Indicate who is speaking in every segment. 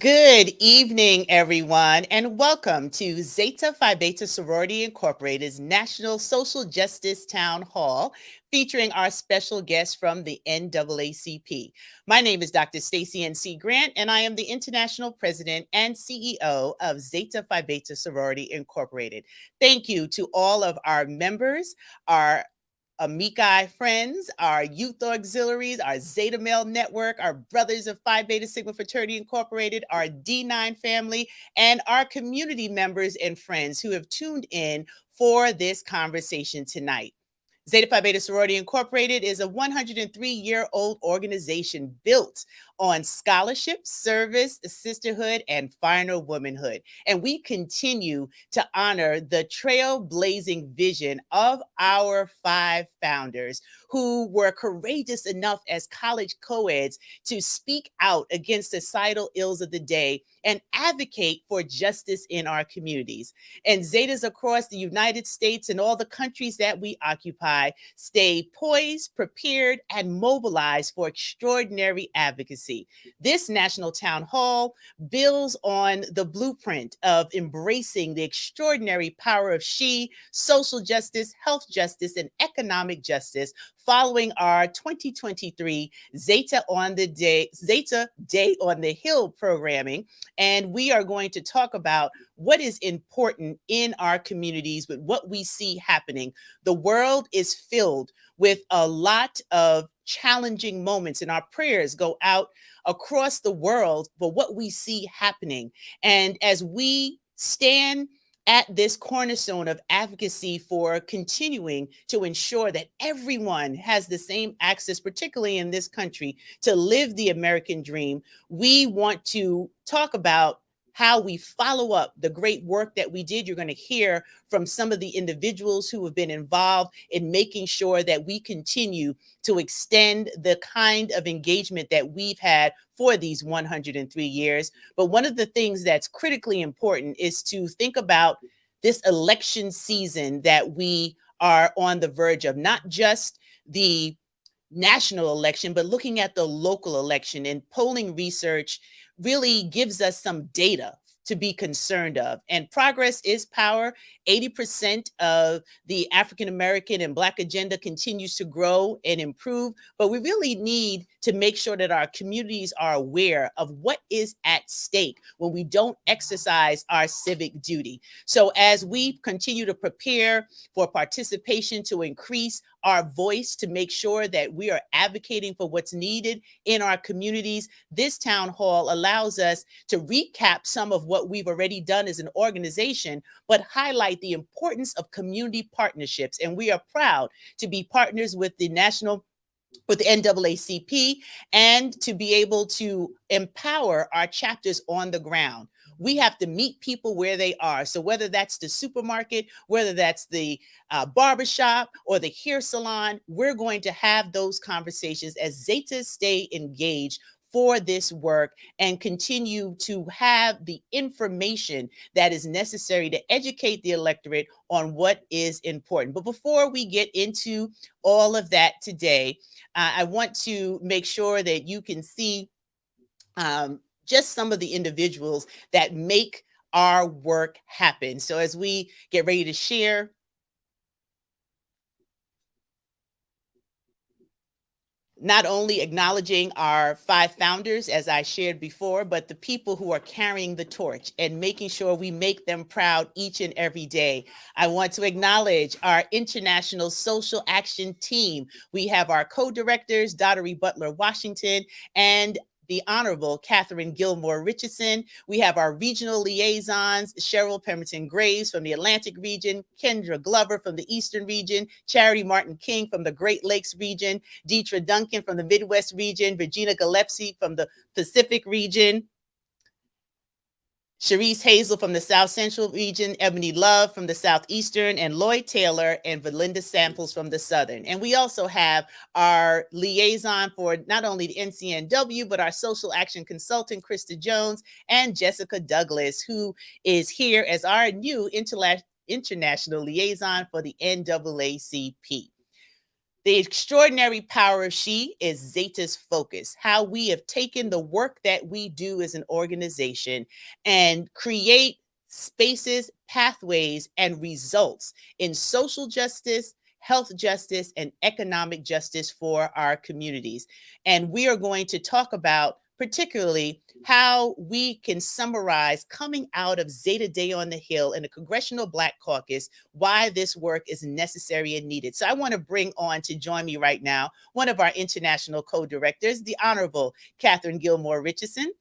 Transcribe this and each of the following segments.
Speaker 1: Good evening, everyone, and welcome to Zeta Phi Beta Sorority Incorporated's National Social Justice Town Hall, featuring our special guest from the NAACP. My name is Dr. Stacie N.C. Grant, and I am the International President and CEO of Zeta Phi Beta Sorority Incorporated. Thank you to all of our members, our Amici friends, our youth auxiliaries, our Zeta Male Network, our Brothers of Phi Beta Sigma Fraternity Incorporated, our D9 family, and our community members and friends who have tuned in for this conversation tonight. Zeta Phi Beta Sorority Incorporated is a 103-year-old organization built on scholarship, service, sisterhood, and final womanhood. And we continue to honor the trailblazing vision of our 5 founders who were courageous enough as college co-eds to speak out against societal ills of the day and advocate for justice in our communities. And Zetas across the United States and all the countries that we occupy stay poised, prepared, and mobilized for extraordinary advocacy. This National Town Hall builds on the blueprint of embracing the extraordinary power of social justice, health justice, and economic justice following our 2023 Zeta Day on the Hill programming. And we are going to talk about what is important in our communities with what we see happening. The world is filled with a lot of challenging moments, and our prayers go out across the world for what we see happening. And as we stand at this cornerstone of advocacy for continuing to ensure that everyone has the same access, particularly in this country, to live the American dream, we want to talk about how we follow up the great work that we did. You're going to hear from some of the individuals who have been involved in making sure that we continue to extend the kind of engagement that we've had for these 103 years. But one of the things that's critically important is to think about this election season that we are on the verge of, not just the national election, but looking at the local election. And polling research really gives us some data to be concerned of. And progress is power. 80% of the African American and Black agenda continues to grow and improve, but we really need to make sure that our communities are aware of what is at stake when we don't exercise our civic duty. So as we continue to prepare for participation to increase our voice, to make sure that we are advocating for what's needed in our communities, this town hall allows us to recap some of what we've already done as an organization, but highlight the importance of community partnerships. And we are proud to be partners with the NAACP and to be able to empower our chapters on the ground. We have to meet people where they are. So whether that's the supermarket, whether that's the barbershop or the hair salon, we're going to have those conversations as Zetas stay engaged for this work and continue to have the information that is necessary to educate the electorate on what is important. But before we get into all of that today, I want to make sure that you can see just some of the individuals that make our work happen. So as we get ready to share, not only acknowledging our 5 founders, as I shared before, but the people who are carrying the torch and making sure we make them proud each and every day. I want to acknowledge our international social action team. We have our co-directors, Daughtery Butler Washington, and the Honorable Catherine Gilmore Richardson. We have our regional liaisons, Cheryl Pemberton Graves from the Atlantic region, Kendra Glover from the Eastern region, Charity Martin King from the Great Lakes region, Deetra Duncan from the Midwest region, Virginia Gillespie from the Pacific region, Sharice Hazel from the South Central region, Ebony Love from the Southeastern, and Lloyd Taylor and Valinda Samples from the Southern. And we also have our liaison for not only the NCNW, but our social action consultant, Krista Jones, and Jessica Douglas, who is here as our new international liaison for the NAACP. The extraordinary power of she is Zeta's focus, how we have taken the work that we do as an organization and create spaces, pathways, and results in social justice, health justice, and economic justice for our communities. And we are going to talk about particularly how we can summarize coming out of Zeta Day on the Hill and the Congressional Black Caucus, why this work is necessary and needed. So I want to bring on to join me right now one of our international co-directors, the Honorable Catherine Gilmore Richardson,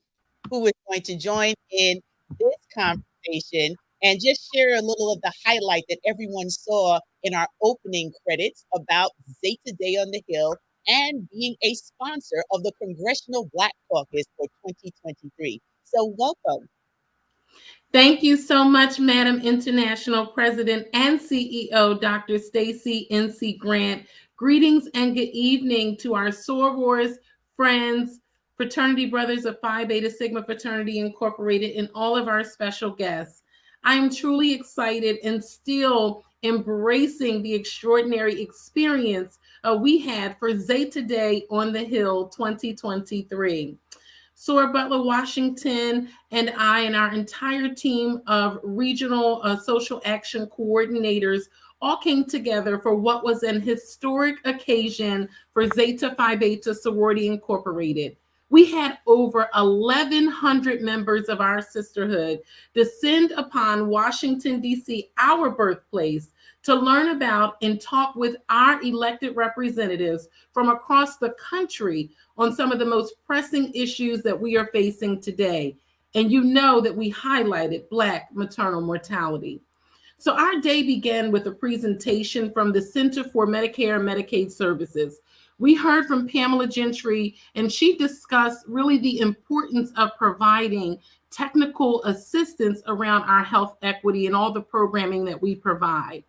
Speaker 1: who is going to join in this conversation and just share a little of the highlight that everyone saw in our opening credits about Zeta Day on the Hill and being a sponsor of the Congressional Black Caucus for 2023. So welcome.
Speaker 2: Thank you so much, Madam International President and CEO, Dr. Stacie N.C. Grant. Greetings and good evening to our sorors, friends, fraternity brothers of Phi Beta Sigma Fraternity Incorporated, and all of our special guests. I am truly excited and still embracing the extraordinary experience we had for Zeta Day on the Hill 2023. Soar Butler Washington and I and our entire team of regional social action coordinators all came together for what was an historic occasion for Zeta Phi Beta Sorority Incorporated. We had over 1,100 members of our sisterhood descend upon Washington, D.C., our birthplace, to learn about and talk with our elected representatives from across the country on some of the most pressing issues that we are facing today. And you know that we highlighted Black maternal mortality. So our day began with a presentation from the Center for Medicare and Medicaid Services. We heard from Pamela Gentry, and she discussed really the importance of providing technical assistance around our health equity and all the programming that we provide.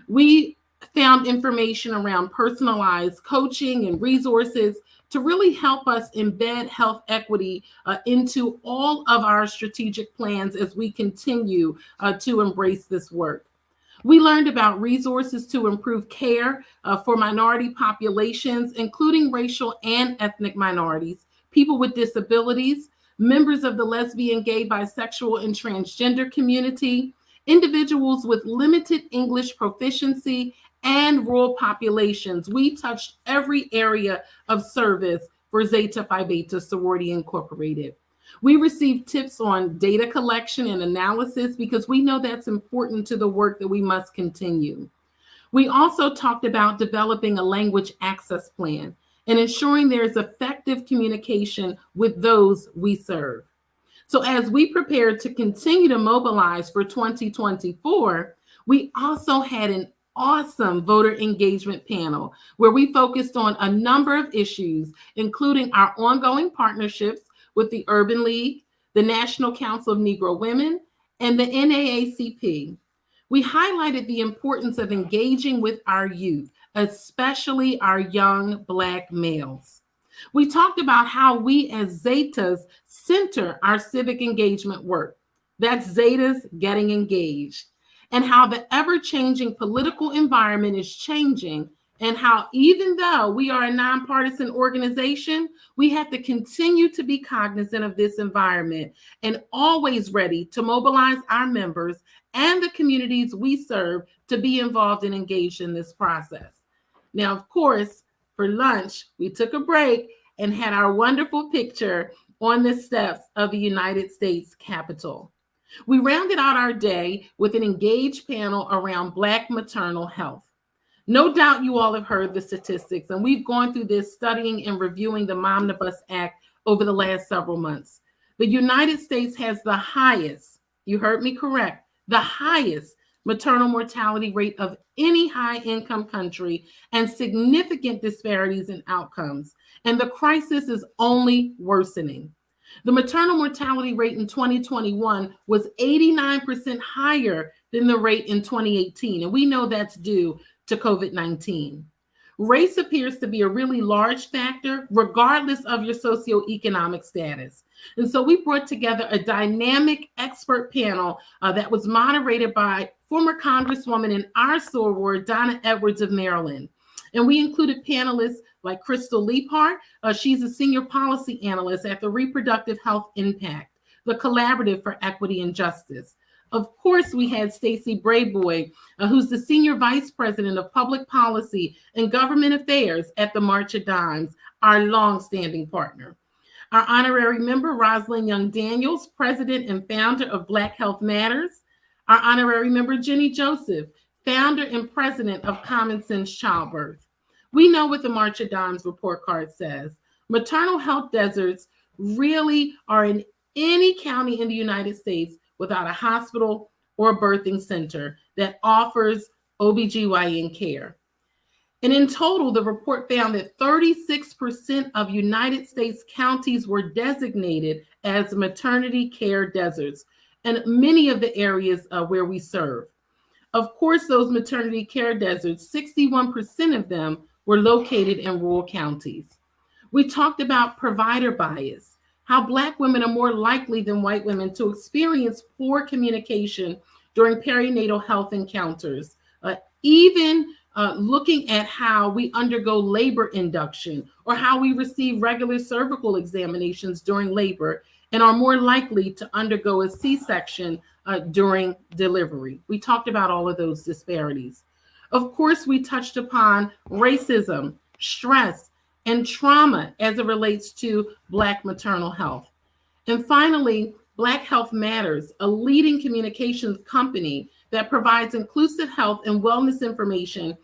Speaker 2: We found information around personalized coaching and resources to really help us embed health equity into all of our strategic plans as we continue to embrace this work. We learned about resources to improve care for minority populations, including racial and ethnic minorities, people with disabilities, members of the lesbian, gay, bisexual, and transgender community, individuals with limited English proficiency, and rural populations. We touched every area of service for Zeta Phi Beta Sorority Incorporated. We received tips on data collection and analysis because we know that's important to the work that we must continue. We also talked about developing a language access plan and ensuring there is effective communication with those we serve. So as we prepare to continue to mobilize for 2024, we also had an awesome voter engagement panel where we focused on a number of issues, including our ongoing partnerships with the Urban League, the National Council of Negro Women, and the NAACP. We highlighted the importance of engaging with our youth, especially our young Black males. We talked about how we as Zetas center our civic engagement work. That's Zetas getting engaged. And how the ever-changing political environment is changing, and how even though we are a nonpartisan organization, we have to continue to be cognizant of this environment and always ready to mobilize our members and the communities we serve to be involved and engaged in this process. Now, of course, for lunch, we took a break and had our wonderful picture on the steps of the United States Capitol. We rounded out our day with an engaged panel around Black maternal health. No doubt you all have heard the statistics, and we've gone through this studying and reviewing the Momnibus Act over the last several months. The United States has the highest, you heard me correct, the highest maternal mortality rate of any high-income country and significant disparities in outcomes. And the crisis is only worsening. The maternal mortality rate in 2021 was 89% higher than the rate in 2018, and we know that's due to COVID-19. Race appears to be a really large factor, regardless of your socioeconomic status. And so we brought together a dynamic expert panel that was moderated by former Congresswoman in our soror, Donna Edwards of Maryland. And we included panelists like Crystal Leapart. She's a senior policy analyst at the Reproductive Health Impact, the Collaborative for Equity and Justice. Of course, we had Stacie Brayboy, who's the Senior Vice President of Public Policy and Government Affairs at the March of Dimes, our longstanding partner. Our honorary member, Rosalind Young Daniels, President and founder of Black Health Matters. Our honorary member, Jenny Joseph, founder and president of Common Sense Childbirth. We know what the March of Dimes report card says. Maternal health deserts really are in any county in the United States without a hospital or birthing center that offers OBGYN care. And in total, the report found that 36% of United States counties were designated as maternity care deserts, and many of the areas where we serve. Of course, those maternity care deserts, 61% of them were located in rural counties. We talked about provider bias, how Black women are more likely than white women to experience poor communication during perinatal health encounters, even looking at how we undergo labor induction or how we receive regular cervical examinations during labor and are more likely to undergo a C-section during delivery. We talked about all of those disparities. Of course, we touched upon racism, stress, and trauma as it relates to Black maternal health. And finally, Black Health Matters, a leading communications company that provides inclusive health and wellness information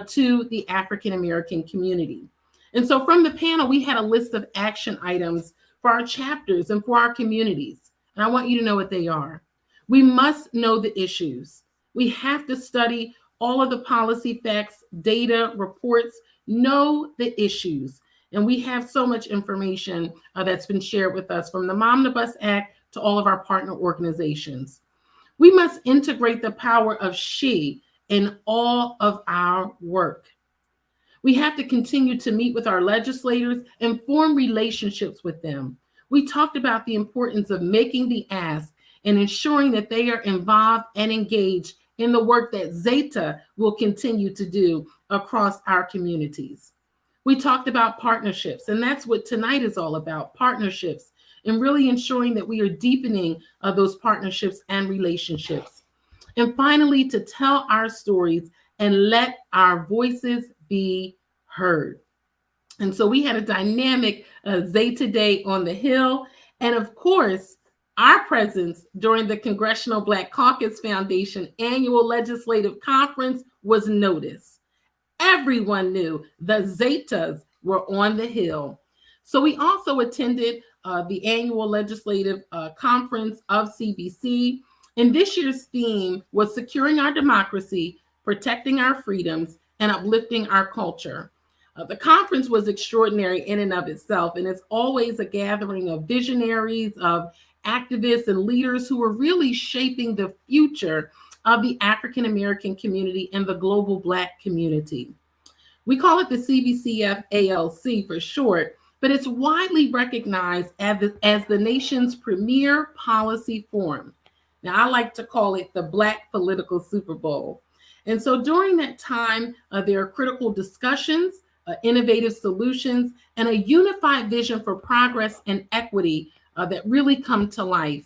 Speaker 2: to the African American community. And so from the panel, we had a list of action items for our chapters and for our communities. And I want you to know what they are. We must know the issues. We have to study all of the policy facts, data, reports, know the issues. And we have so much information that's been shared with us from the Momnibus Act to all of our partner organizations. We must integrate the power of she in all of our work. We have to continue to meet with our legislators and form relationships with them. We talked about the importance of making the ask and ensuring that they are involved and engaged in the work that Zeta will continue to do across our communities. We talked about partnerships, and that's what tonight is all about, partnerships, and really ensuring that we are deepening those partnerships and relationships. And finally, to tell our stories and let our voices be heard. And so we had a dynamic Zeta Day on the Hill. And of course, our presence during the Congressional Black Caucus Foundation annual legislative conference was noticed. Everyone knew the Zetas were on the Hill. So we also attended the annual legislative conference of CBC. And this year's theme was securing our democracy, protecting our freedoms, and uplifting our culture. The conference was extraordinary in and of itself, and it's always a gathering of visionaries, of activists and leaders who are really shaping the future of the African American community and the global Black community. We call it the CBCF ALC for short, but it's widely recognized as the nation's premier policy forum. Now, I like to call it the Black political Super Bowl. And so during that time, there are critical discussions, innovative solutions, and a unified vision for progress and equity that really come to life.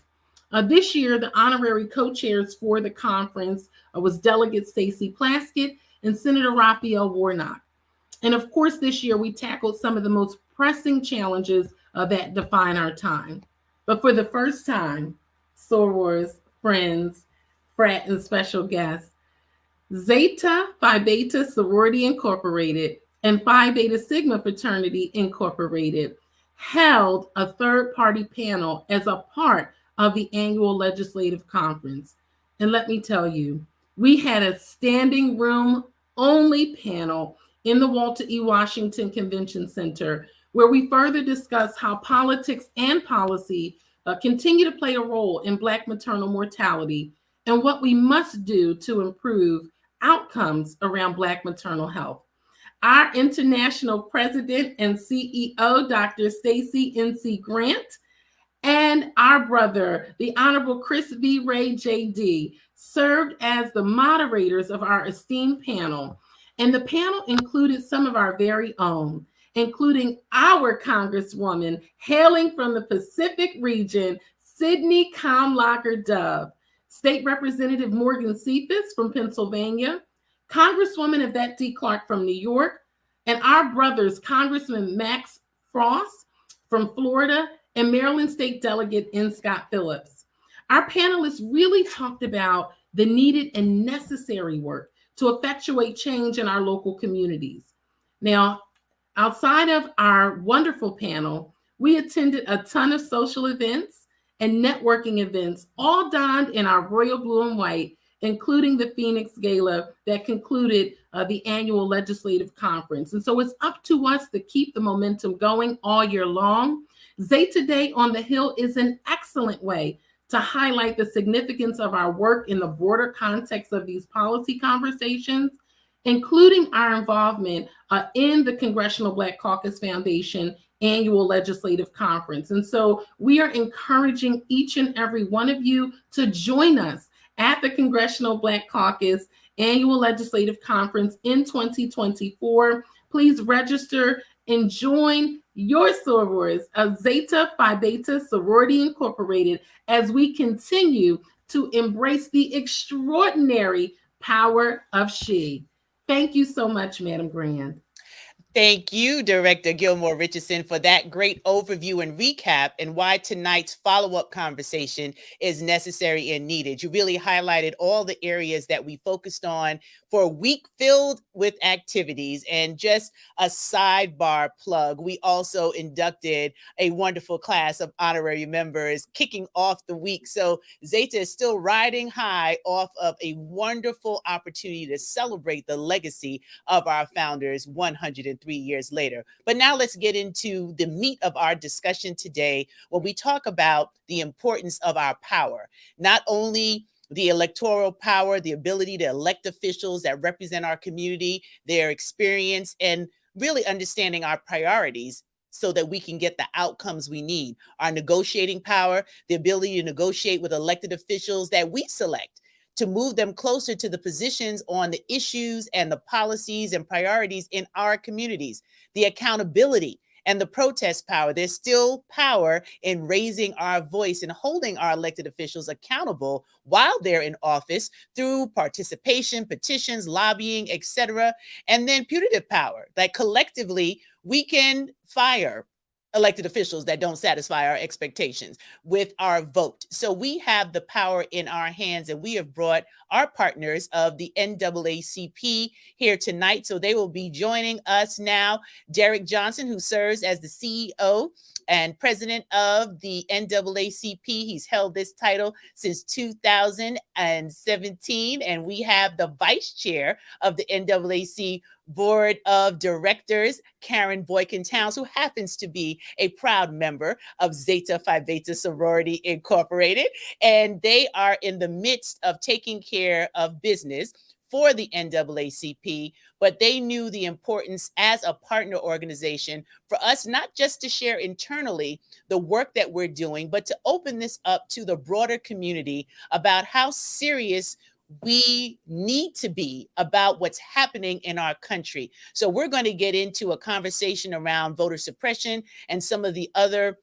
Speaker 2: This year, the honorary co-chairs for the conference was Delegate Stacey Plaskett and Senator Raphael Warnock. And of course, this year, we tackled some of the most pressing challenges that define our time. But for the first time, sorors, friends, frat, and special guests, Zeta Phi Beta Sorority Incorporated and Phi Beta Sigma Fraternity Incorporated held a third-party panel as a part of the annual legislative conference. And let me tell you, we had a standing room only panel in the Walter E. Washington Convention Center, where we further discussed how politics and policy continue to play a role in Black maternal mortality and what we must do to improve outcomes around Black maternal health. Our international president and CEO, Dr. Stacie N.C. Grant, and our brother, the Honorable Chris V. Ray, J.D., served as the moderators of our esteemed panel. And the panel included some of our very own, including our Congresswoman hailing from the Pacific region, Sydney Kamlacher Dove, State Representative Morgan Cephas from Pennsylvania, Congresswoman Yvette D. Clarke from New York, and our brothers, Congressman Max Frost from Florida and Maryland State Delegate N. Scott Phillips. Our panelists really talked about the needed and necessary work to effectuate change in our local communities. Now, outside of our wonderful panel, we attended a ton of social events and networking events, all donned in our royal blue and white, including the Phoenix Gala that concluded the annual legislative conference. And so it's up to us to keep the momentum going all year long. Zeta Day on the Hill is an excellent way to highlight the significance of our work in the broader context of these policy conversations, including our involvement in the Congressional Black Caucus Foundation annual legislative conference. And so we are encouraging each and every one of you to join us at the Congressional Black Caucus annual legislative conference in 2024. Please register and join your sorors of Zeta Phi Beta Sorority Incorporated as we continue to embrace the extraordinary power of she. Thank you so much, Madam Grand.
Speaker 1: Thank you, Director Gilmore Richardson, for that great overview and recap and why tonight's follow-up conversation is necessary and needed. You really highlighted all the areas that we focused on for a week filled with activities. And just a sidebar plug, we also inducted a wonderful class of honorary members kicking off the week. So Zeta is still riding high off of a wonderful opportunity to celebrate the legacy of our founders 103 years later. But now let's get into the meat of our discussion today when we talk about the importance of our power, not only the electoral power, the ability to elect officials that represent our community, their experience, and really understanding our priorities so that we can get the outcomes we need. Our negotiating power, the ability to negotiate with elected officials that we select, to move them closer to the positions on the issues and the policies and priorities in our communities, the accountability and the protest power. There's still power in raising our voice and holding our elected officials accountable while they're in office through participation, petitions, lobbying, etc. And then punitive power, that collectively we can fire elected officials that don't satisfy our expectations with our vote. So we have the power in our hands, and we have brought our partners of the NAACP here tonight. So they will be joining us now. Derrick Johnson, who serves as the CEO and president of the NAACP. He's held this title since 2017. And we have the vice chair of the NAACP Board of Directors, Karen Boykin-Towns, who happens to be a proud member of Zeta Phi Beta Sorority Incorporated. And they are in the midst of taking care of business for the NAACP, but they knew the importance as a partner organization for us not just to share internally the work that we're doing, but to open this up to the broader community about how serious we need to be about what's happening in our country. So we're going to get into a conversation around voter suppression and some of the other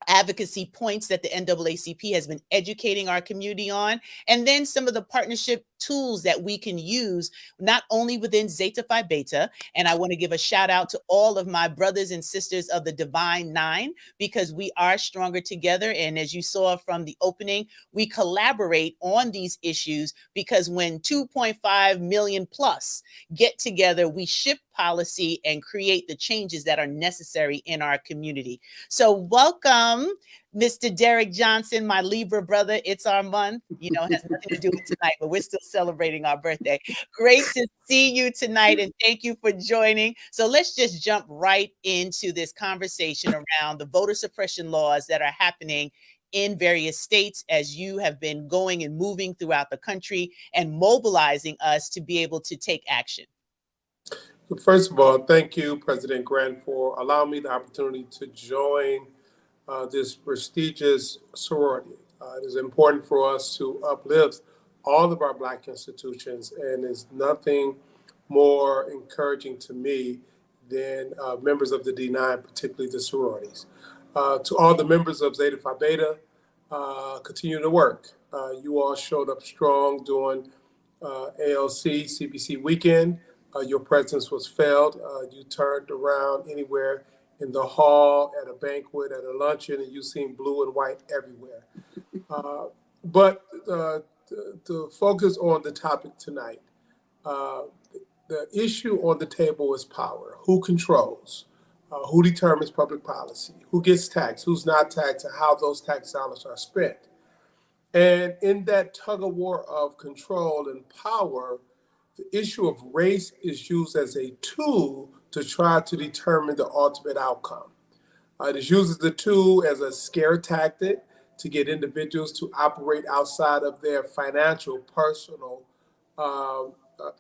Speaker 1: advocacy points that the NAACP has been educating our community on, and then some of the partnership tools that we can use, not only within Zeta Phi Beta. And I want to give a shout out to all of my brothers and sisters of the Divine Nine, because we are stronger together. And as you saw from the opening, we collaborate on these issues, because when 2.5 million plus get together, we shift policy and create the changes that are necessary in our community. So welcome, Mr. Derrick Johnson, my Libra brother. It's our month. You know, it has nothing to do with tonight, but we're still celebrating our birthday. Great to see you tonight, and thank you for joining. So let's just jump right into this conversation around the voter suppression laws that are happening in various states, as you have been going and moving throughout the country and mobilizing us to be able to take action.
Speaker 3: First of all, thank you, President Grant, for allowing me the opportunity to join this prestigious sorority. It is important for us to uplift all of our Black institutions, and there's nothing more encouraging to me than members of the D9, particularly the sororities. To all the members of Zeta Phi Beta, continue to work. You all showed up strong during ALC, CBC weekend. Your presence was felt. You turned around anywhere in the hall, at a banquet, at a luncheon, and you seen blue and white everywhere. But to focus on the topic tonight, the issue on the table is power. Who controls? Who determines public policy? Who gets taxed? Who's not taxed? And how those tax dollars are spent? And in that tug of war of control and power, the issue of race is used as a tool to try to determine the ultimate outcome. It is used as a tool, as a scare tactic to get individuals to operate outside of their financial, personal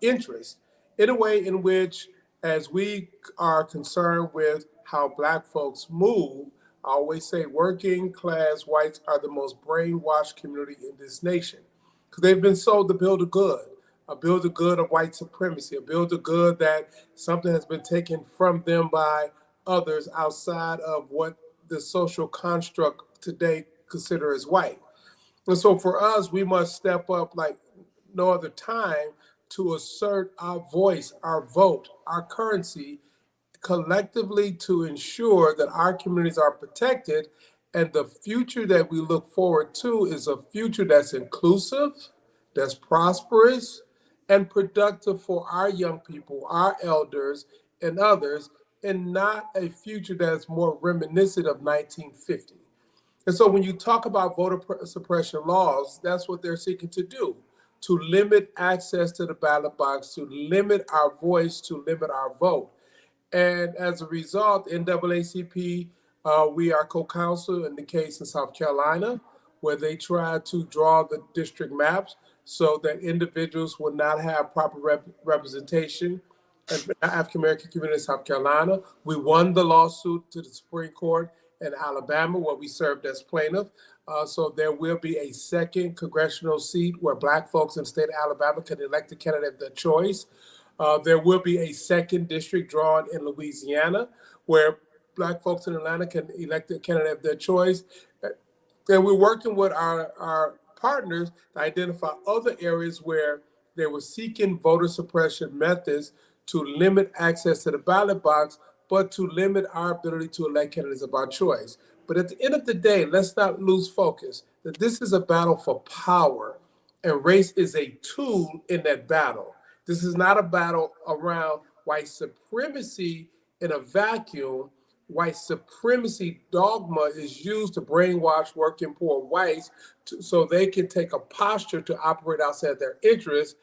Speaker 3: interests in a way in which, as we are concerned with how Black folks move, I always say working class whites are the most brainwashed community in this nation because they've been sold the bill of good, a bill of good of white supremacy, a bill of good that something has been taken from them by others outside of what the social construct today consider as white. And so for us, we must step up like no other time to assert our voice, our vote, our currency collectively to ensure that our communities are protected. And the future that we look forward to is a future that's inclusive, that's prosperous, and productive for our young people, our elders, and others, and not a future that's more reminiscent of 1950. And so when you talk about voter suppression laws, that's what they're seeking to do, to limit access to the ballot box, to limit our voice, to limit our vote. And as a result, NAACP, we are co-counsel in the case in South Carolina, where they tried to draw the district maps so that individuals would not have proper representation in the African-American community in South Carolina. We won the lawsuit to the Supreme Court in Alabama, where we served as plaintiff. So there will be a second congressional seat where Black folks in the state of Alabama can elect a candidate of their choice. There will be a second district drawn in Louisiana where Black folks in Atlanta can elect a candidate of their choice. And we're working with our partners to identify other areas where they were seeking voter suppression methods to limit access to the ballot box, but to limit our ability to elect candidates of our choice. But at the end of the day, let's not lose focus that this is a battle for power, and race is a tool in that battle. This is not a battle around white supremacy in a vacuum. White supremacy dogma is used to brainwash working poor whites so they can take a posture to operate outside their interests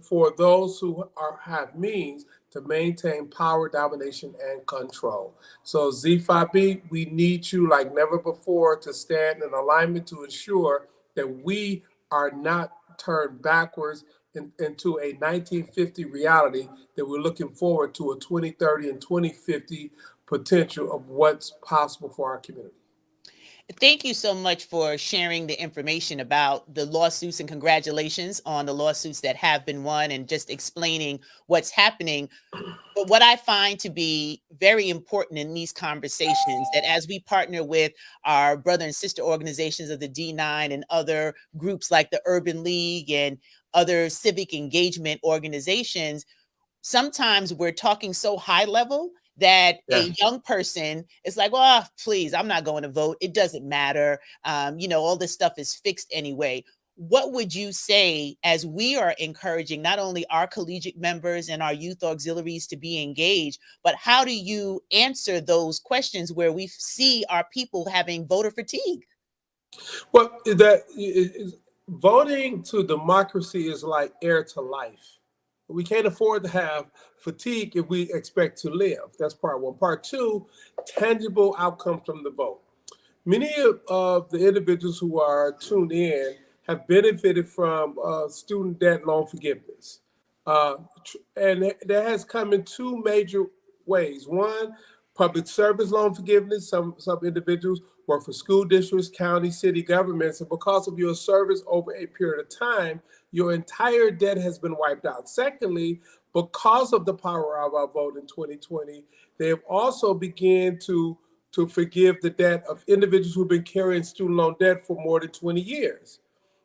Speaker 3: for those who have means to maintain power, domination, and control. So Z5B, we need you like never before to stand in alignment to ensure that we are not turned backwards into a 1950 reality, that we're looking forward to a 2030 and 2050 potential of what's possible for our community.
Speaker 1: Thank you so much for sharing the information about the lawsuits, and congratulations on the lawsuits that have been won and just explaining what's happening. But what I find to be very important in these conversations, that as we partner with our brother and sister organizations of the D9 and other groups like the Urban League and other civic engagement organizations, sometimes we're talking so high level that a young person is like, well, please, I'm not going to vote. It doesn't matter. All this stuff is fixed anyway. What would you say as we are encouraging not only our collegiate members and our youth auxiliaries to be engaged, but how do you answer those questions where we see our people having voter fatigue?
Speaker 3: Well, voting to democracy is like air to life. We can't afford to have fatigue if we expect to live. That's part one. Part two, tangible outcomes from the vote. Many of the individuals who are tuned in have benefited from student debt loan forgiveness. And that has come in two major ways. One, public service loan forgiveness. Some individuals work for school districts, county, city governments, and because of your service over a period of time, your entire debt has been wiped out. Secondly, Because of the power of our vote in 2020, they have also begun to forgive the debt of individuals who've been carrying student loan debt for more than 20 years.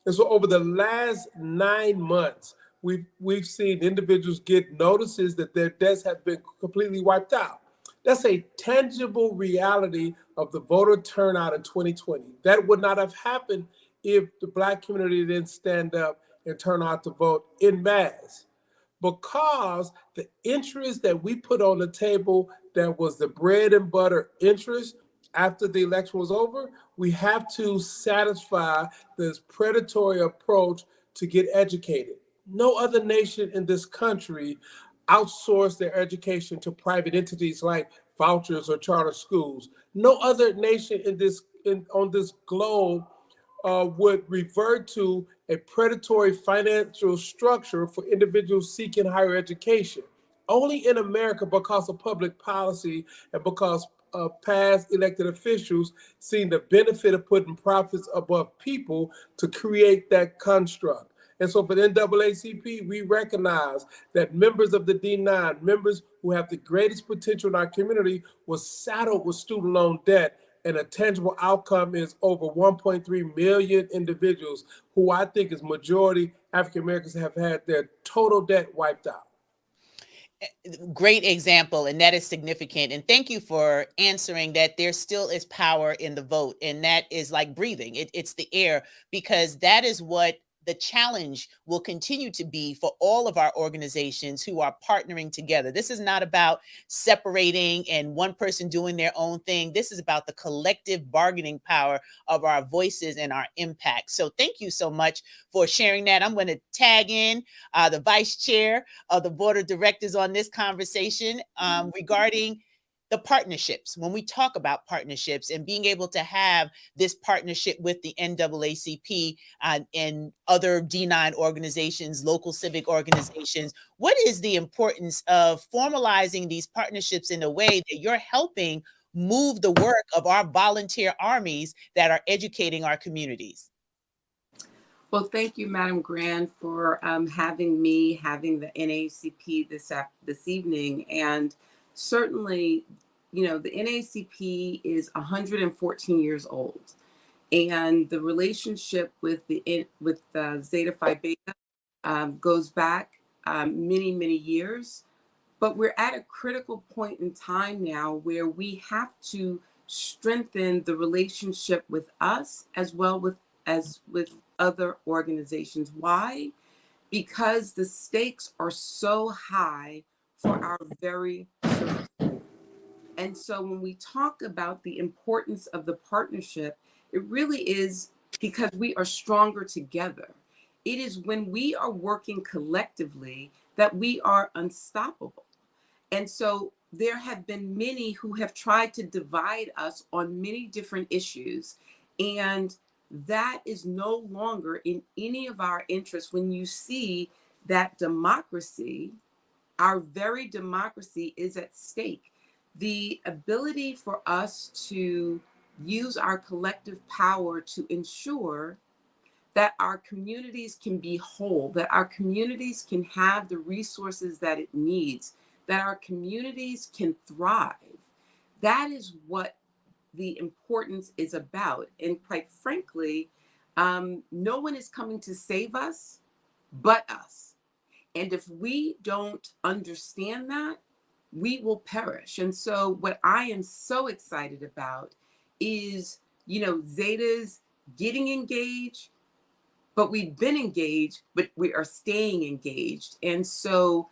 Speaker 3: And so over the last 9 months, we've seen individuals get notices that their debts have been completely wiped out. That's a tangible reality of the voter turnout in 2020. That would not have happened if the Black community didn't stand up and turn out to vote en masse. Because the interest that we put on the table, that was the bread and butter interest after the election was over, we have to satisfy this predatory approach to get educated. No other nation in this country outsourced their education to private entities like vouchers or charter schools. No other nation on this globe would revert to a predatory financial structure for individuals seeking higher education. Only in America, because of public policy and because past elected officials seen the benefit of putting profits above people to create that construct. And so for the NAACP, we recognize that members of the D9, members who have the greatest potential in our community, was saddled with student loan debt. And a tangible outcome is over 1.3 million individuals who I think is majority African Americans have had their total debt wiped out.
Speaker 1: Great example, and that is significant. And thank you for answering that there still is power in the vote. And that is like breathing. It's the air, because that is what the challenge will continue to be for all of our organizations who are partnering together. This is not about separating and one person doing their own thing. This is about the collective bargaining power of our voices and our impact. So thank you so much for sharing that. I'm going to tag in the vice chair of the board of directors on this conversation regarding the partnerships. When we talk about partnerships and being able to have this partnership with the NAACP and other D9 organizations, local civic organizations, what is the importance of formalizing these partnerships in a way that you're helping move the work of our volunteer armies that are educating our communities?
Speaker 4: Well, thank you, Madam Grant, for having the NAACP this evening. And certainly, you know, the NAACP is 114 years old, and the relationship with Zeta Phi Beta goes back many, many years. But we're at a critical point in time now where we have to strengthen the relationship with us as well as with other organizations. Why? Because the stakes are so high for our very service. And so when we talk about the importance of the partnership, it really is because we are stronger together. It is when we are working collectively that we are unstoppable. And so there have been many who have tried to divide us on many different issues. And that is no longer in any of our interests when you see that democracy, our very democracy, is at stake. The ability for us to use our collective power to ensure that our communities can be whole, that our communities can have the resources that it needs, that our communities can thrive. That is what the importance is about. And quite frankly, no one is coming to save us but us. And if we don't understand that, we will perish. And so what I am so excited about is, you know, Zeta's getting engaged, but we've been engaged, but we are staying engaged. And so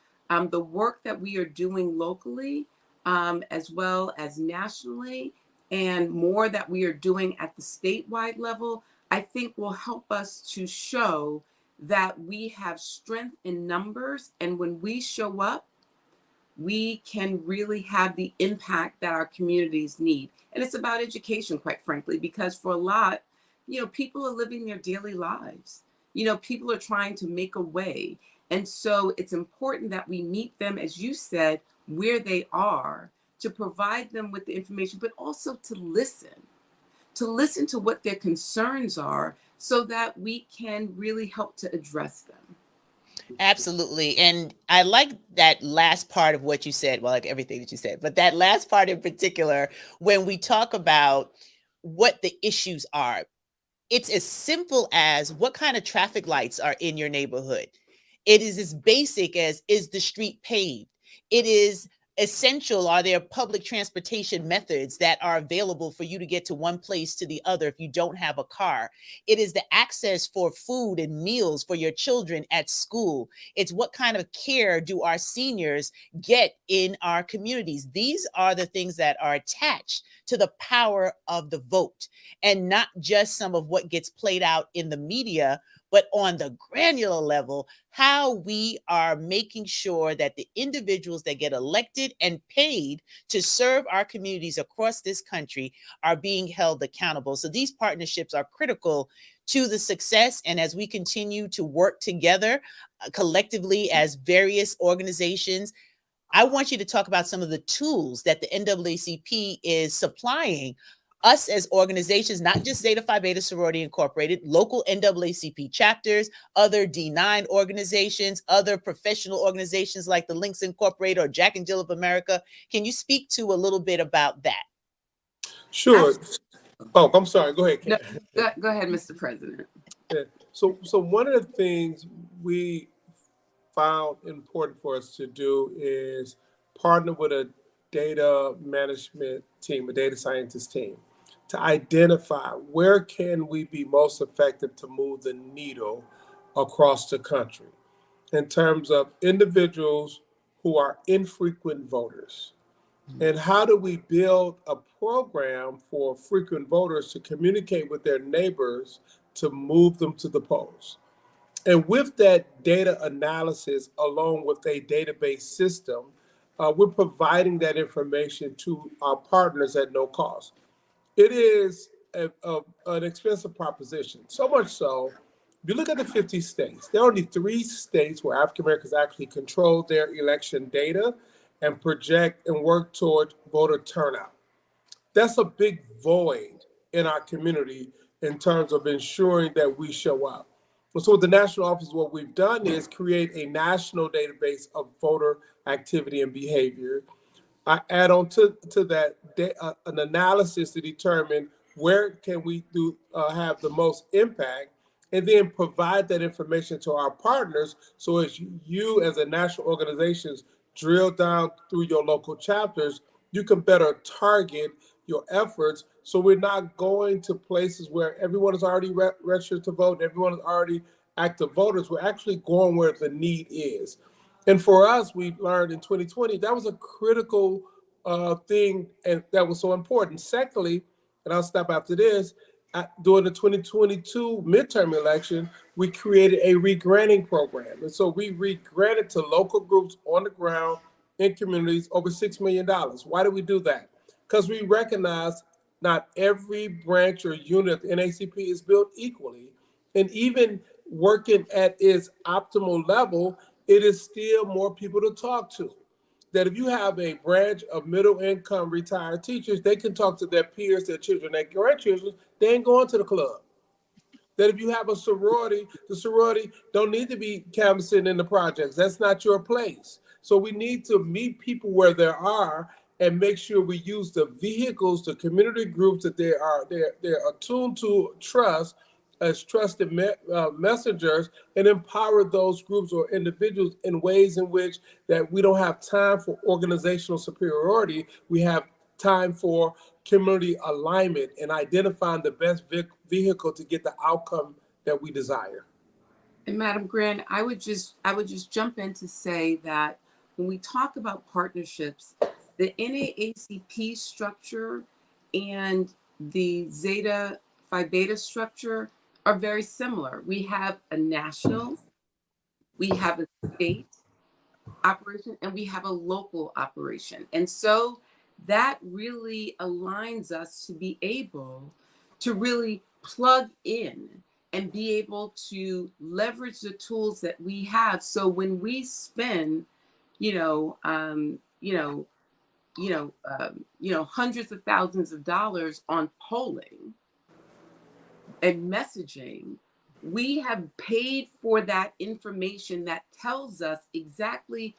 Speaker 4: the work that we are doing locally, as well as nationally, and more that we are doing at the statewide level, I think will help us to show that we have strength in numbers. And when we show up, we can really have the impact that our communities need. And it's about education, quite frankly, because for a lot, you know, people are living their daily lives. You know, people are trying to make a way. And so it's important that we meet them, as you said, where they are, to provide them with the information, but also to listen to what their concerns are so that we can really help to address them.
Speaker 1: Absolutely. And I like that last part of what you said. Well, like everything that you said, but that last part in particular, when we talk about what the issues are, it's as simple as what kind of traffic lights are in your neighborhood. It is as basic as, is the street paved? It is essential, are there public transportation methods that are available for you to get to one place to the other if you don't have a car? It is the access for food and meals for your children at school. It's what kind of care do our seniors get in our communities? These are the things that are attached to the power of the vote, and not just some of what gets played out in the media, but on the granular level, how we are making sure that the individuals that get elected and paid to serve our communities across this country are being held accountable. So these partnerships are critical to the success. And as we continue to work together collectively as various organizations, I want you to talk about some of the tools that the NAACP is supplying us as organizations, not just Zeta Phi Beta Sorority Incorporated, local NAACP chapters, other D9 organizations, other professional organizations like the Links Incorporated or Jack and Jill of America. Can you speak to a little bit about that?
Speaker 3: Sure. Oh, I'm sorry. Go ahead,
Speaker 4: No,
Speaker 3: Karen.
Speaker 4: go ahead, Mr. President.
Speaker 3: Yeah. So one of the things we found important for us to do is partner with a data management team, a data scientist team, to identify where can we be most effective to move the needle across the country in terms of individuals who are infrequent voters. And how do we build a program for frequent voters to communicate with their neighbors to move them to the polls? And with that data analysis, along with a database system, we're providing that information to our partners at no cost. It is an expensive proposition, so much so, if you look at the 50 states, there are only 3 states where African Americans actually control their election data and project and work toward voter turnout. That's a big void in our community in terms of ensuring that we show up. And so with the national office, what we've done is create a national database of voter activity and behavior. I add on to that an analysis to determine where can we do have the most impact, and then provide that information to our partners. So as you as a national organizations drill down through your local chapters, you can better target your efforts. So we're not going to places where everyone is already registered to vote, and everyone is already active voters. We're actually going where the need is. And for us, we learned in 2020 that was a critical thing, and that was so important. Secondly, and I'll stop after this, during the 2022 midterm election, we created a re-granting program. And so we re-granted to local groups on the ground in communities over $6 million. Why do we do that? Because we recognize not every branch or unit of the NAACP is built equally. And even working at its optimal level, it is still more people to talk to. That if you have a branch of middle income retired teachers, they can talk to their peers, their children, their grandchildren. They ain't going to the club. That if you have a sorority, the sorority don't need to be canvassing in the projects. That's not your place. So we need to meet people where they are and make sure we use the vehicles, the community groups that they're attuned to trust as trusted messengers, and empower those groups or individuals in ways in which that we don't have time for organizational superiority. We have time for community alignment and identifying the best vehicle to get the outcome that we desire.
Speaker 4: And Madam Grant, I would just jump in to say that when we talk about partnerships, the NAACP structure and the Zeta Phi Beta structure are very similar. We have a national, we have a state operation, and we have a local operation. And so that really aligns us to be able to really plug in and be able to leverage the tools that we have. So when we spend, hundreds of thousands of dollars on polling and messaging, we have paid for that information that tells us exactly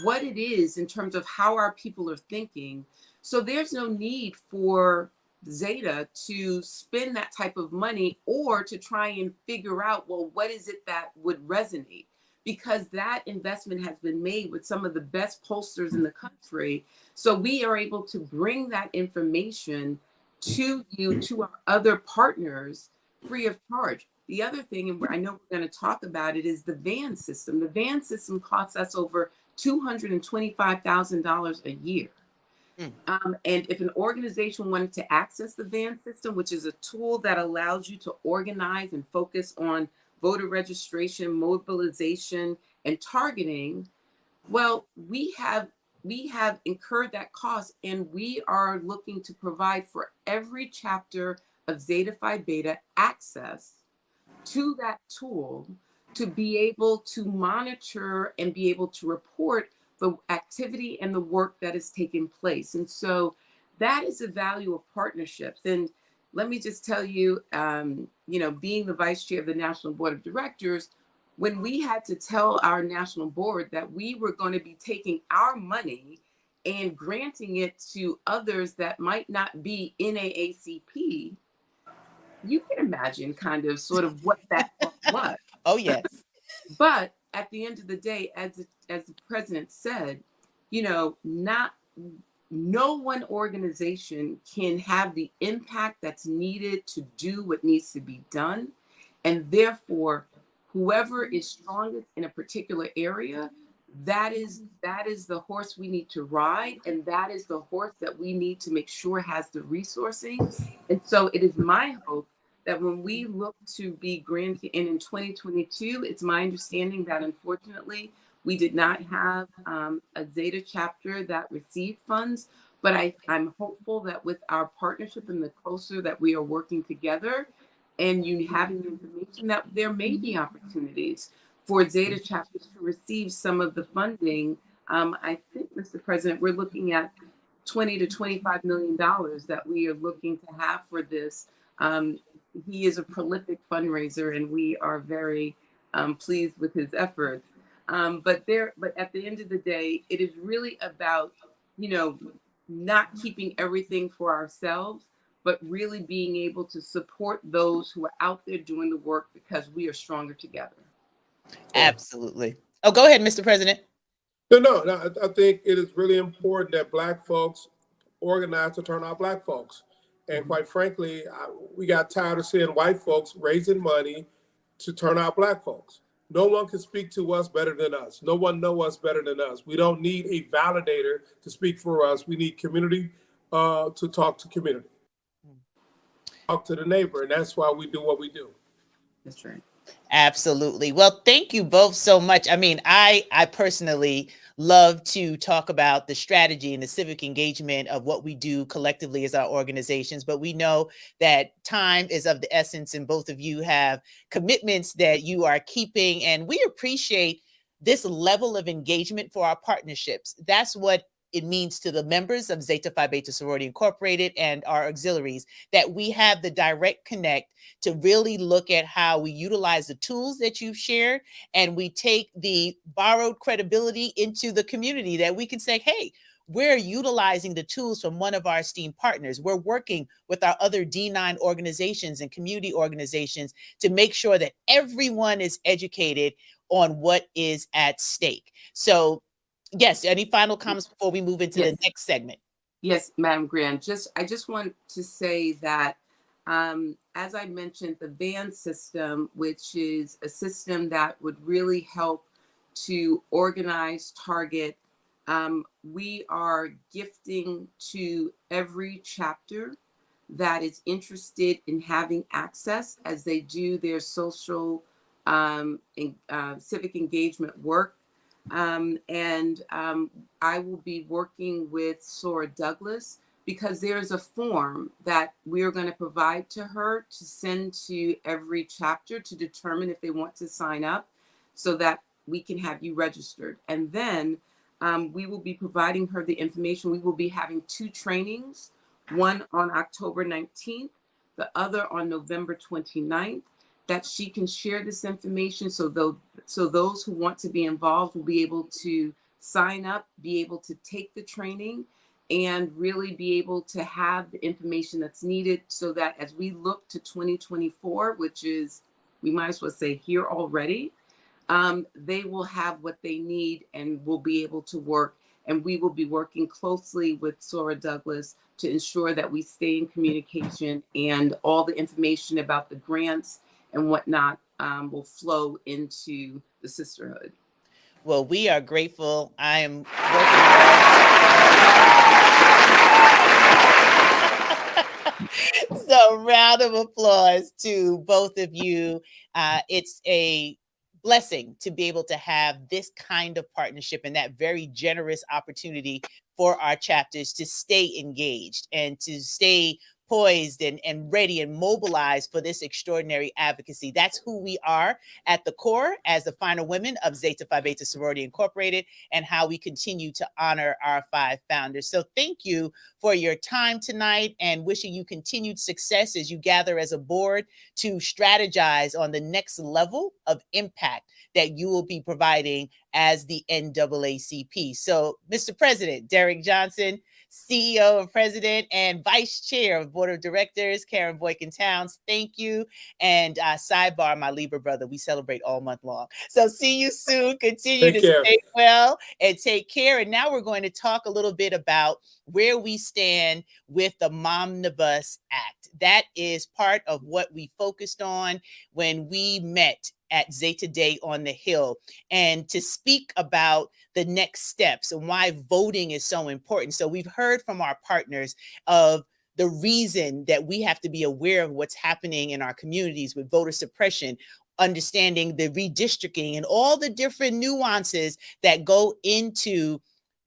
Speaker 4: what it is in terms of how our people are thinking. So there's no need for Zeta to spend that type of money or to try and figure out, well, what is it that would resonate? Because that investment has been made with some of the best pollsters in the country. So we are able to bring that information to you, to our other partners, free of charge. The other thing, and I know we're going to talk about it, is the VAN system. The VAN system costs us over $225,000 a year. And if an organization wanted to access the VAN system, which is a tool that allows you to organize and focus on voter registration, mobilization, and targeting, well, we have incurred that cost, and we are looking to provide for every chapter of Zeta Phi Beta access to that tool to be able to monitor and be able to report the activity and the work that is taking place. And so that is the value of partnerships. And let me just tell you, being the vice chair of the National Board of Directors, when we had to tell our national board that we were going to be taking our money and granting it to others that might not be NAACP, you can imagine kind of sort of what that was.
Speaker 1: Oh, yes.
Speaker 4: But at the end of the day, as the president said, no one organization can have the impact that's needed to do what needs to be done. And therefore, whoever is strongest in a particular area, that is the horse we need to ride. And that is the horse that we need to make sure has the resourcing. And so it is my hope that when we look to be granted, and in 2022, it's my understanding that unfortunately, we did not have a Zeta chapter that received funds, but I'm hopeful that with our partnership and the closer that we are working together and you having the information, that there may be opportunities for Zeta chapters to receive some of the funding. I think, Mr. President, we're looking at $20 to $25 million that we are looking to have for this. He is a prolific fundraiser, and we are very pleased with his efforts. But at the end of the day, it is really about, not keeping everything for ourselves, but really being able to support those who are out there doing the work, because we are stronger together.
Speaker 1: Absolutely. Oh, go ahead, Mr. President.
Speaker 3: No, I think it is really important that Black folks organize to turn out Black folks. And quite frankly, we got tired of seeing white folks raising money to turn out Black folks. No one can speak to us better than us. No one knows us better than us. We don't need a validator to speak for us. We need community to talk to community. Talk to the neighbor, and that's why we do what we do.
Speaker 4: That's right.
Speaker 1: Absolutely. Well, thank you both so much. I mean, I personally love to talk about the strategy and the civic engagement of what we do collectively as our organizations, but we know that time is of the essence, and both of you have commitments that you are keeping, and we appreciate this level of engagement for our partnerships. That's what it means to the members of Zeta Phi Beta Sorority Incorporated and our auxiliaries, that we have the direct connect to really look at how we utilize the tools that you've shared, and we take the borrowed credibility into the community, that we can say, hey, we're utilizing the tools from one of our esteemed partners. We're working with our other D9 organizations and community organizations to make sure that everyone is educated on what is at stake. So yes, any final comments before we move into the next segment?
Speaker 4: Yes, Madam Grand. I just want to say that, as I mentioned, the VAN system, which is a system that would really help to organize, target, we are gifting to every chapter that is interested in having access as they do their social civic engagement work. I will be working with Sora Douglas, because there's a form that we are going to provide to her to send to every chapter to determine if they want to sign up, so that we can have you registered. And then we will be providing her the information. We will be having 2 trainings, one on October 19th, the other on November 29th. that she can share this information so those who want to be involved will be able to sign up, be able to take the training, and really be able to have the information that's needed so that as we look to 2024, which is, we might as well say here already, they will have what they need and will be able to work. And we will be working closely with Sora Douglas to ensure that we stay in communication and all the information about the grants and whatnot will flow into the sisterhood.
Speaker 1: Well, we are grateful. I am working. So, round of applause to both of you. It's a blessing to be able to have this kind of partnership and that very generous opportunity for our chapters to stay engaged and to stay poised and ready and mobilized for this extraordinary advocacy. That's who we are at the core as the final women of Zeta Phi Beta Sorority Incorporated, and how we continue to honor our 5 founders. So thank you for your time tonight, and wishing you continued success as you gather as a board to strategize on the next level of impact that you will be providing as the NAACP. So, Mr. President, Derrick Johnson, CEO and President, and Vice Chair of Board of Directors, Karen Boykin-Towns, thank you. And sidebar, my Libra brother, we celebrate all month long. So see you soon. Continue to stay well and take care. And now we're going to talk a little bit about where we stand with the Momnibus Act. That is part of what we focused on when we met at Zeta Day on the Hill, and to speak about the next steps and why voting is so important. So we've heard from our partners of the reason that we have to be aware of what's happening in our communities with voter suppression, understanding the redistricting and all the different nuances that go into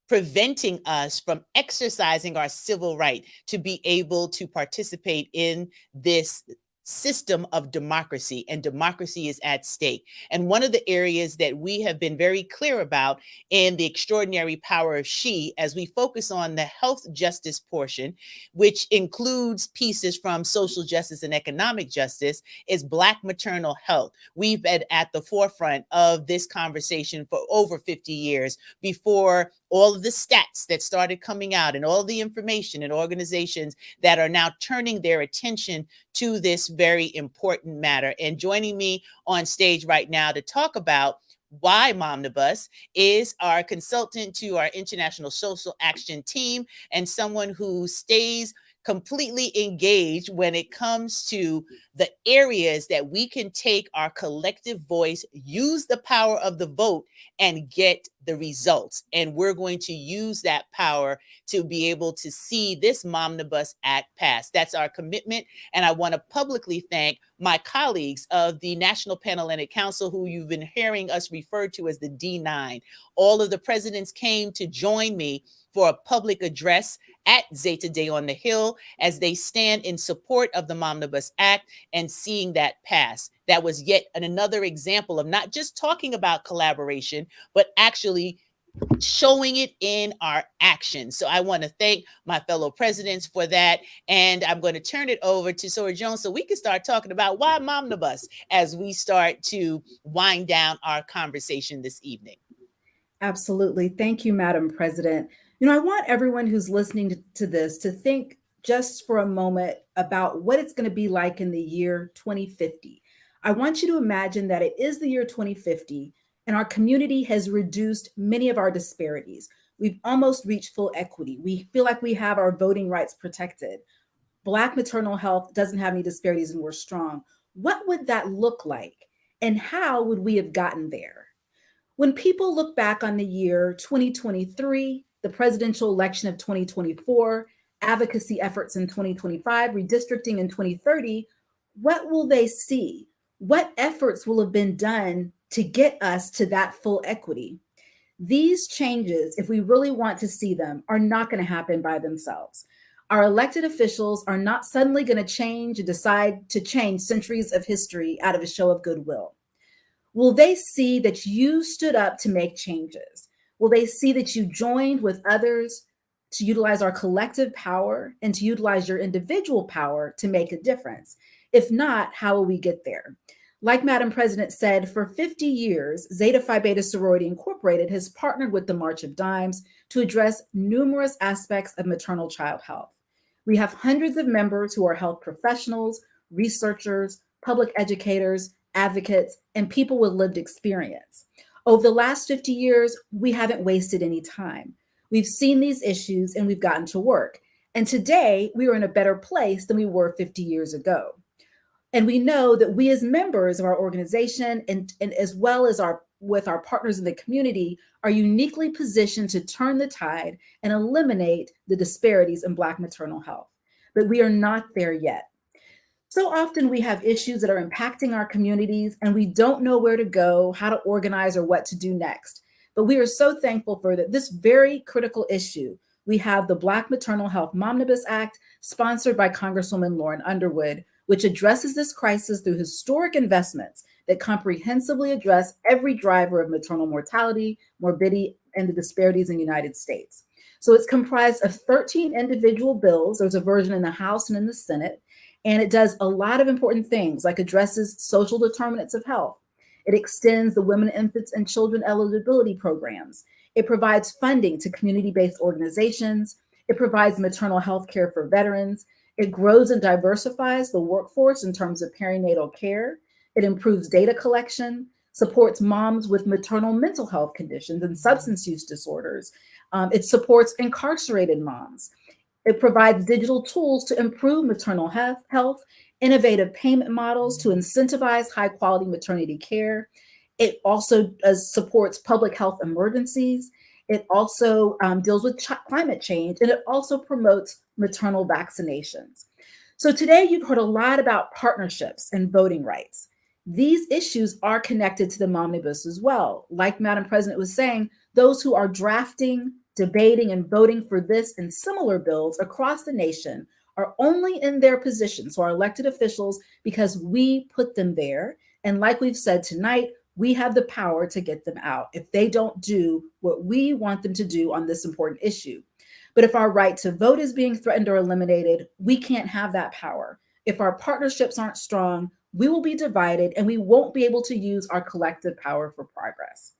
Speaker 1: preventing us from exercising our civil right to be able to participate in this system of democracy, and democracy is at stake. And one of the areas that we have been very clear about in the extraordinary power of she, as we focus on the health justice portion, which includes pieces from social justice and economic justice, is Black maternal health. We've been at the forefront of this conversation for over 50 years before all of the stats that started coming out and all the information and organizations that are now turning their attention to this very important matter. And joining me on stage right now to talk about why Momnibus is our consultant to our International Social Action team, and someone who stays completely engaged when it comes to the areas that we can take our collective voice, use the power of the vote, and get the results. And we're going to use that power to be able to see this Momnibus Act pass. That's our commitment. And I want to publicly thank my colleagues of the National Panhellenic Council, who you've been hearing us refer to as the D9. All of the presidents came to join me for a public address at Zeta Day on the Hill as they stand in support of the Momnibus Act and seeing that pass. That was yet another example of not just talking about collaboration, but actually showing it in our actions. So I want to thank my fellow presidents for that. And I'm going to turn it over to Sora Jones so we can start talking about why Momnibus as we start to wind down our conversation this evening.
Speaker 5: Absolutely. Thank you, Madam President. You know, I want everyone who's listening to this to think just for a moment about what it's going to be like in the year 2050. I want you to imagine that it is the year 2050 and our community has reduced many of our disparities. We've almost reached full equity. We feel like we have our voting rights protected. Black maternal health doesn't have any disparities and we're strong. What would that look like? And how would we have gotten there? When people look back on the year 2023, the presidential election of 2024, advocacy efforts in 2025, redistricting in 2030, what will they see? What efforts will have been done to get us to that full equity? These changes, if we really want to see them, are not going to happen by themselves. Our elected officials are not suddenly going to change and decide to change centuries of history out of a show of goodwill. Will they see that you stood up to make changes? Will they see that you joined with others to utilize our collective power and to utilize your individual power to make a difference? If not, how will we get there? Like Madam President said, for 50 years, Zeta Phi Beta Sorority Incorporated has partnered with the March of Dimes to address numerous aspects of maternal child health. We have hundreds of members who are health professionals, researchers, public educators, advocates, and people with lived experience. Over the last 50 years, we haven't wasted any time. We've seen these issues and we've gotten to work. And today, we are in a better place than we were 50 years ago. And we know that we as members of our organization and as well as with our partners in the community are uniquely positioned to turn the tide and eliminate the disparities in Black maternal health. But we are not there yet. So often we have issues that are impacting our communities and we don't know where to go, how to organize, or what to do next. But we are so thankful for this very critical issue. We have the Black Maternal Health Momnibus Act, sponsored by Congresswoman Lauren Underwood, which addresses this crisis through historic investments that comprehensively address every driver of maternal mortality, morbidity, and the disparities in the United States. So it's comprised of 13 individual bills. There's a version in the House and in the Senate, and it does a lot of important things, like addresses social determinants of health. It extends the women, infants, and children eligibility programs. It provides funding to community-based organizations. It provides maternal health care for veterans. It grows and diversifies the workforce in terms of perinatal care. It improves data collection, supports moms with maternal mental health conditions and substance use disorders. It supports incarcerated moms. It provides digital tools to improve maternal health, innovative payment models to incentivize high-quality maternity care. It also supports public health emergencies. It also deals with climate change, and it also promotes maternal vaccinations. So today you've heard a lot about partnerships and voting rights. These issues are connected to the Momnibus as well. Like Madam President was saying, those who are drafting, debating, and voting for this and similar bills across the nation are only in their positions, so our elected officials, because we put them there. And like we've said tonight, we have the power to get them out if they don't do what we want them to do on this important issue. But if our right to vote is being threatened or eliminated, we can't have that power. If our partnerships aren't strong, we will be divided and we won't be able to use our collective power for progress.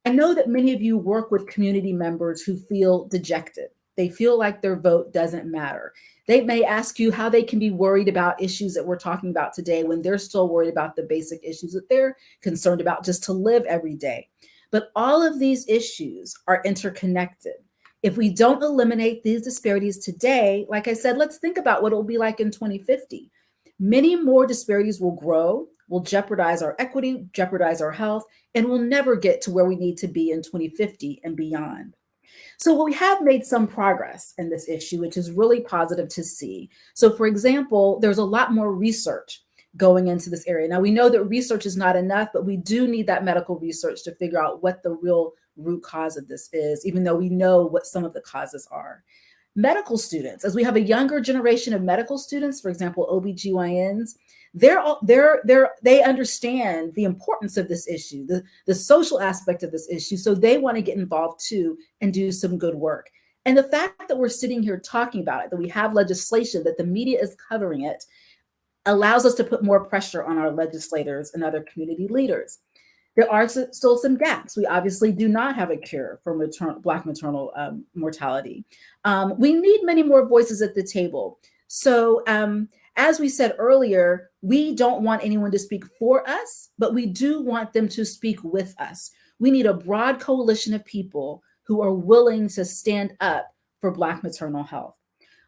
Speaker 5: I know that many of you work with community members who feel dejected. They feel like their vote doesn't matter. They may ask you how they can be worried about issues that we're talking about today when they're still worried about the basic issues that they're concerned about just to live every day. But all of these issues are interconnected. If we don't eliminate these disparities today, like I said, let's think about what it will be like in 2050. Many more disparities will grow, will jeopardize our equity, jeopardize our health, and we'll never get to where we need to be in 2050 and beyond. So we have made some progress in this issue, which is really positive to see. So for example, there's a lot more research going into this area. Now we know that research is not enough, but we do need that medical research to figure out what the real root cause of this is, even though we know what some of the causes are. Medical students, as we have a younger generation of medical students, for example, OBGYNs, they understand the importance of this issue, the social aspect of this issue. So they want to get involved too and do some good work. And the fact that we're sitting here talking about it, that we have legislation, that the media is covering it, allows us to put more pressure on our legislators and other community leaders. There are still some gaps. We obviously do not have a cure for Black maternal mortality. We need many more voices at the table. So as we said earlier, we don't want anyone to speak for us, but we do want them to speak with us. We need a broad coalition of people who are willing to stand up for Black maternal health.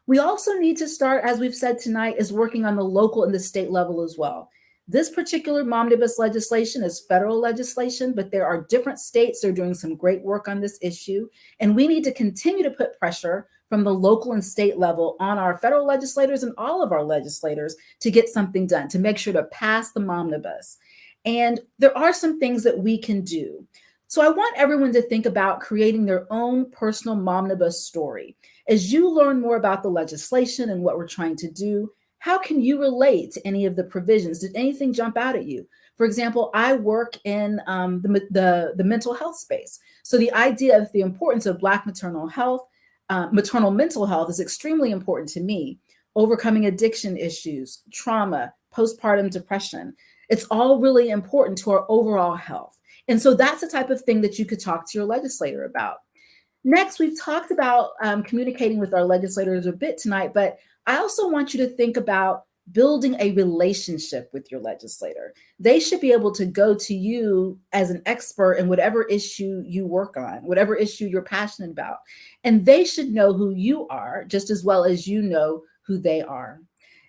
Speaker 5: We also need to start, as we've said tonight, is working on the local and the state level as well. This particular Momnibus legislation is federal legislation, but there are different states that are doing some great work on this issue. And we need to continue to put pressure from the local and state level on our federal legislators and all of our legislators to get something done, to make sure to pass the Momnibus. And there are some things that we can do. So I want everyone to think about creating their own personal Momnibus story. As you learn more about the legislation and what we're trying to do, how can you relate to any of the provisions? Did anything jump out at you? For example, I work in the mental health space. So the idea of the importance of Black maternal health, maternal mental health is extremely important to me. Overcoming addiction issues, trauma, postpartum depression. It's all really important to our overall health. And so that's the type of thing that you could talk to your legislator about. Next, we've talked about communicating with our legislators a bit tonight, but I also want you to think about building a relationship with your legislator. They should be able to go to you as an expert in whatever issue you work on, whatever issue you're passionate about. And they should know who you are just as well as you know who they are.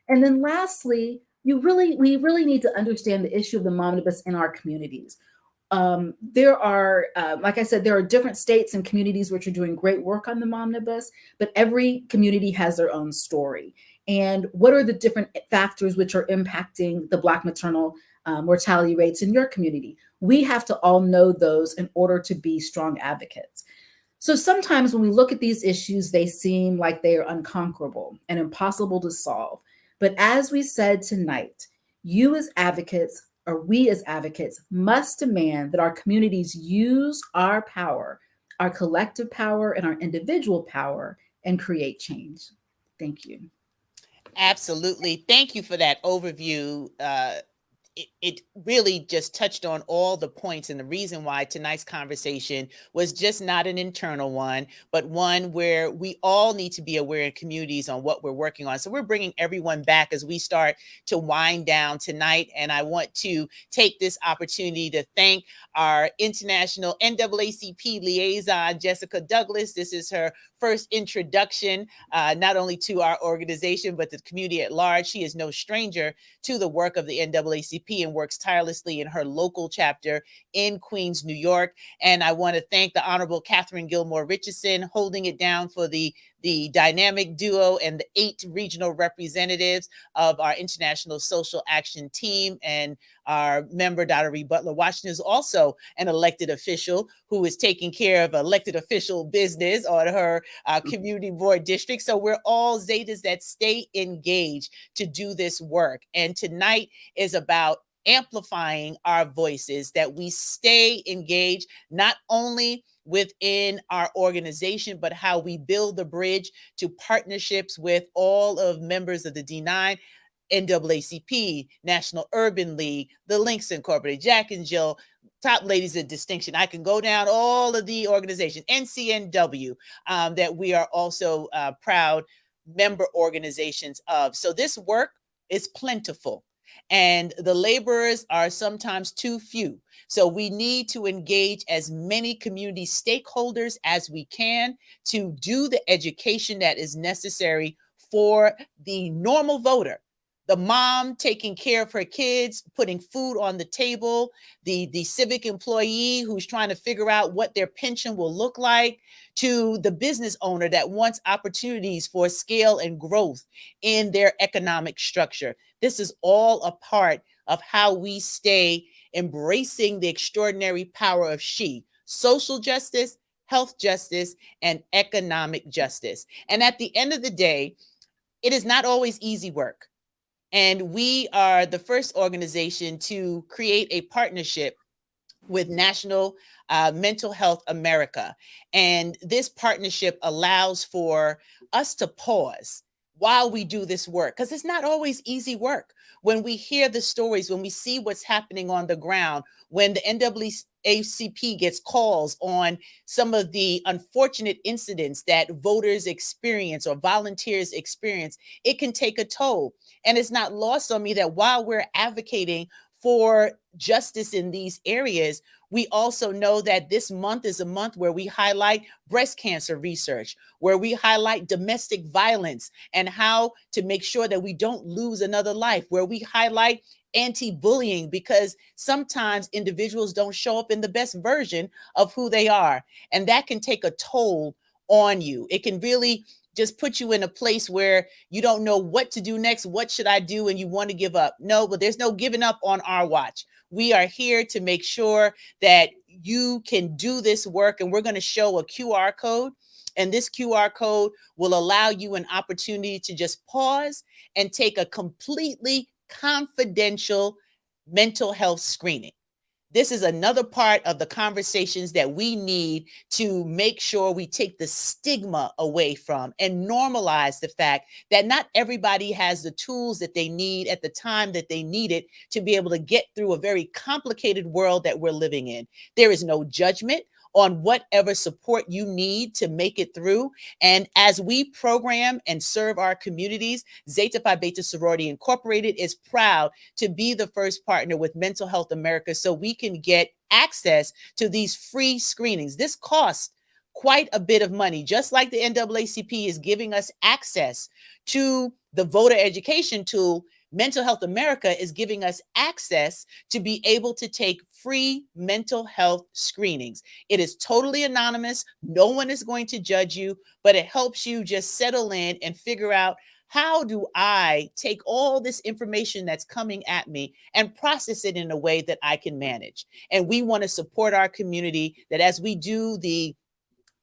Speaker 5: And then lastly, we really need to understand the issue of the momnibus in our communities. There are, like I said, there are different states and communities which are doing great work on the momnibus, but every community has their own story. And what are the different factors which are impacting the Black maternal mortality rates in your community? We have to all know those in order to be strong advocates. So sometimes when we look at these issues, they seem like they are unconquerable and impossible to solve. But as we said tonight, you as advocates, or we as advocates, must demand that our communities use our power, our collective power and our individual power, and create change. Thank you.
Speaker 1: Absolutely. Thank you for that overview. It really just touched on all the points, and the reason why tonight's conversation was just not an internal one, but one where we all need to be aware in communities on what we're working on. So we're bringing everyone back as we start to wind down tonight. And I want to take this opportunity to thank our international NAACP liaison, Jessica Douglas. This is her first introduction, not only to our organization, but the community at large. She is no stranger to the work of the NAACP and works tirelessly in her local chapter in Queens, New York. And I want to thank the Honorable Catherine Gilmore Richardson, holding it down for the dynamic duo and the 8 regional representatives of our International Social Action Team. And our member, Dr. Reed Butler Washington, is also an elected official who is taking care of elected official business on her community board district. So we're all Zetas that stay engaged to do this work. And tonight is about amplifying our voices, that we stay engaged, not only within our organization, but how we build the bridge to partnerships with all of members of the D9, NAACP, National Urban League, the Links Incorporated, Jack and Jill, Top Ladies of Distinction. I can go down all of the organizations, NCNW, that we are also proud member organizations of. So this work is plentiful, and the laborers are sometimes too few. So we need to engage as many community stakeholders as we can to do the education that is necessary for the normal voter, the mom taking care of her kids, putting food on the table, the civic employee who's trying to figure out what their pension will look like, to the business owner that wants opportunities for scale and growth in their economic structure. This is all a part of how we stay embracing the extraordinary power of she, social justice, health justice, and economic justice. And at the end of the day, it is not always easy work. And we are the first organization to create a partnership with National Mental Health America. And this partnership allows for us to pause while we do this work, because it's not always easy work. When we hear the stories, when we see what's happening on the ground, when the NAACP gets calls on some of the unfortunate incidents that voters experience or volunteers experience, it can take a toll. And it's not lost on me that while we're advocating for justice in these areas, we also know that this month is a month where we highlight breast cancer research, where we highlight domestic violence and how to make sure that we don't lose another life, where we highlight anti-bullying, because sometimes individuals don't show up in the best version of who they are. And that can take a toll on you. It can really just put you in a place where you don't know what to do next. What should I do? And you want to give up. No, but there's no giving up on our watch. We are here to make sure that you can do this work. And we're going to show a QR code. And this QR code will allow you an opportunity to just pause and take a completely confidential mental health screening. This is another part of the conversations that we need to make sure we take the stigma away from and normalize the fact that not everybody has the tools that they need at the time that they need it to be able to get through a very complicated world that we're living in. There is no judgment on whatever support you need to make it through. And as we program and serve our communities, Zeta Phi Beta Sorority Incorporated is proud to be the first partner with Mental Health America so we can get access to these free screenings. This costs quite a bit of money, just like the NAACP is giving us access to the voter education tool. Mental Health America is giving us access to be able to take free mental health screenings. It is totally anonymous. No one is going to judge you, but it helps you just settle in and figure out, how do I take all this information that's coming at me and process it in a way that I can manage? And we want to support our community, that as we do the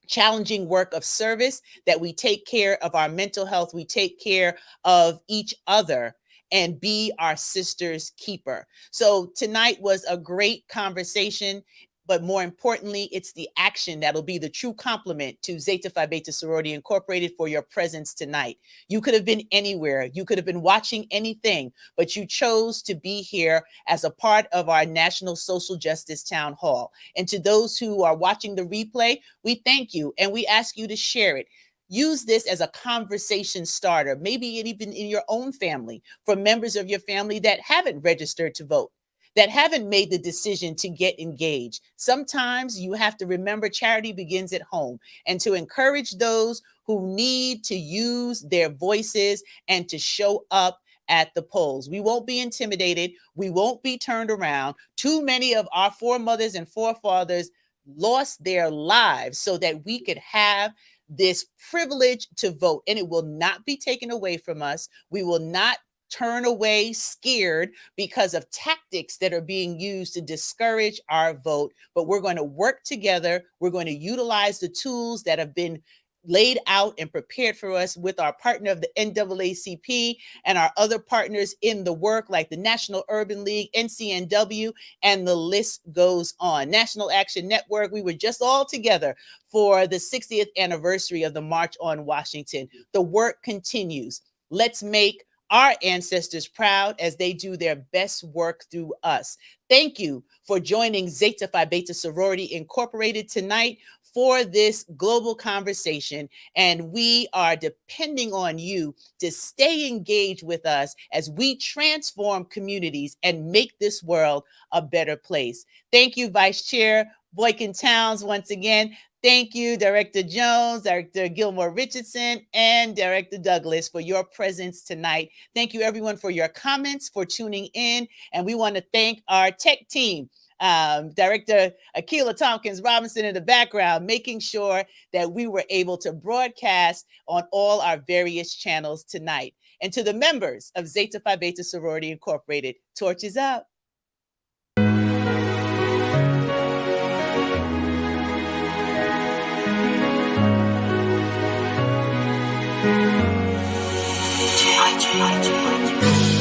Speaker 1: challenging work of service, that we take care of our mental health, we take care of each other, and be our sister's keeper. So tonight was a great conversation, but more importantly, it's the action that'll be the true complement to Zeta Phi Beta Sorority Incorporated for your presence tonight. You could have been anywhere. You could have been watching anything, but you chose to be here as a part of our National Social Justice Town Hall. And to those who are watching the replay, we thank you and we ask you to share it. Use this as a conversation starter, maybe even in your own family, for members of your family that haven't registered to vote, that haven't made the decision to get engaged. Sometimes you have to remember charity begins at home, and to encourage those who need to use their voices and to show up at the polls. We won't be intimidated. We won't be turned around. Too many of our foremothers and forefathers lost their lives so that we could have this privilege to vote, and it will not be taken away from us. We will not turn away scared because of tactics that are being used to discourage our vote, but we're going to work together. We're going to utilize the tools that have been laid out and prepared for us with our partner of the NAACP and our other partners in the work, like the National Urban League, NCNW, and the list goes on. National Action Network, we were just all together for the 60th anniversary of the March on Washington. The work continues. Let's make our ancestors proud as they do their best work through us. Thank you for joining Zeta Phi Beta Sorority Incorporated tonight for this global conversation. And we are depending on you to stay engaged with us as we transform communities and make this world a better place. Thank you, Vice Chair Boykin-Towns, once again. Thank you, Director Jones, Director Gilmore Richardson, and Director Douglas for your presence tonight. Thank you, everyone, for your comments, for tuning in. And we want to thank our tech team, Director Akila Tompkins Robinson in the background, making sure that we were able to broadcast on all our various channels tonight. And to the members of Zeta Phi Beta Sorority Incorporated, torches up.
Speaker 6: I